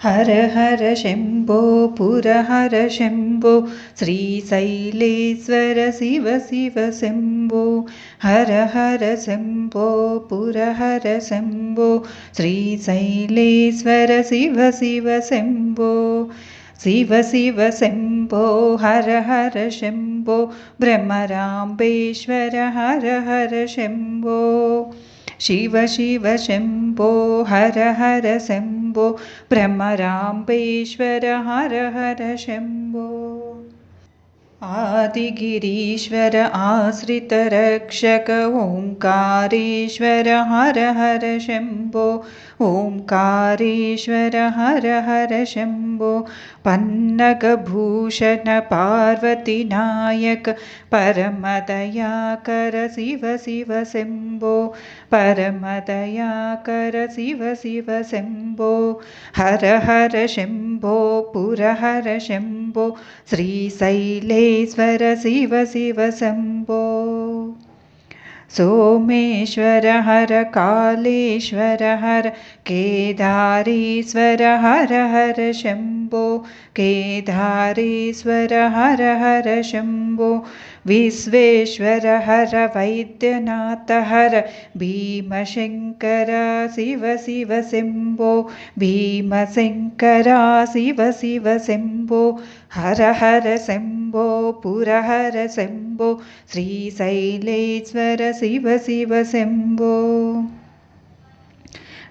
हर हर शम्भो पुर हर शम्भो श्रीशैलेश्वर शिव शिव शम्भो हर हर शम्भो पुर हर शम्भो श्रीशैलेश्वर शिव शिव शम्भो शिव शिव शम्भो हर हर शम्भो भ्रमराम्बेश्वर हर हर शम्भो शिव शिव शम्भो हर हर शम्भो भ्रमराम्बेश्वर हर हर शम्भो आदिगिरीश्वर आश्रितरक्षक ओङ्कारेश्वर हर हर शम्भो ओङ्कारेश्वर हर हर शम्भो पन्नगभूषण पार्वतीनायक परमदयाकर शिव शिव शम्भो परमदयाकर शिव शिव शम्भो हर हर शम्भो पुर हर शम्भो श्रीशैलेश्वर शिव शिव शम्भो सोमेश्वर हर कालेश्वर हर केदारेश्वर हर हर शम्भो केदारेश्वर हर हर शम्भो विश्वेश्वर हर वैद्यनाथ हर भीमशङ्कर शिव शिव शम्भो भीमशङ्कर शिव शिव शम्भो हर हर शम्भो पुर हर शम्भो श्रीशैलेश्वर शिव शिव शम्भो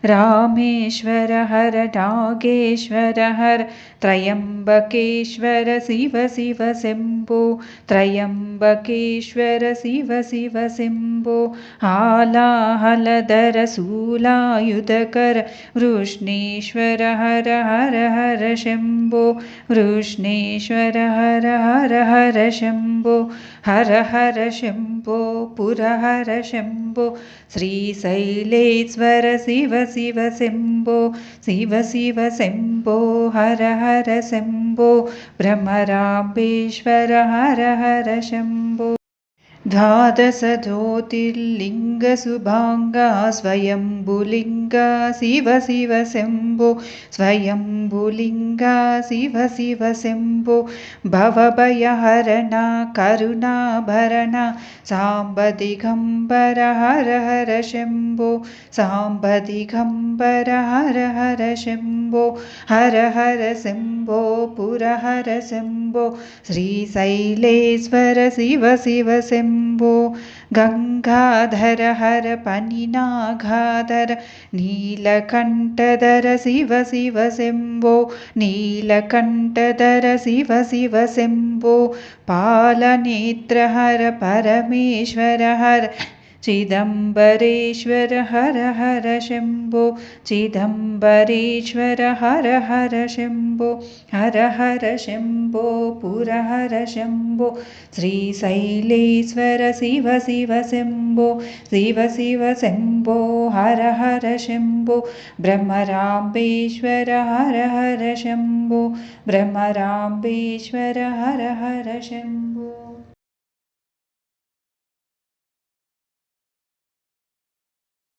रामेश्वर हर नागेश्वर हर त्रयम्बकेश्वर शिव शिव शम्भो त्रयम्बकेश्वर शिव शिव शम्भो हालाहलधर शूलायुधकर वृष्णेश्वर हर हर हर शम्भो वृष्णेश्वर हर हर हर शम्भो हर हर शम्भो पुर हर शम्भो श्रीशैलेश्वर शिव शिव शम्भो शिव शिव शम्भो हर हर शम्भो भ्रमराम्बेश्वर हर हर शम्भो द्वादश ज्योतिर्लिङ्गशुभाङ्गा स्वयम्भुलिङ्गा शिव शिव शम्भो स्वयम्भुलिङ्गा शिव शिव शम्भो भवभयहरणा करुणाभरणा साम्ब दिगम्बर हर हर शम्भो साम्ब दिगम्बर हर हर शम्भो हर हर शम्भो पुर हर शम्भो श्रीशैलेश्वर शिव शिव शम्भो गङ्गाधर हर पनिनागाधर नीलकण्ठधर शिव शिव शम्भो नीलकण्ठधर शिव शिव शम्भो पालनेत्र हर परमेश्वर हर चिदम्बरेश्वर हर हर शम्भो चिदम्बरेश्वर हर हर शम्भो हर हर शम्भो पुर हर शम्भो श्रीशैलेश्वर शिव शिव शम्भो शिव शिव शम्भो हर हर शम्भो भ्रमराम्बेश्वर हर हर शम्भो भ्रमराम्बेश्वर हर हर शम्भो।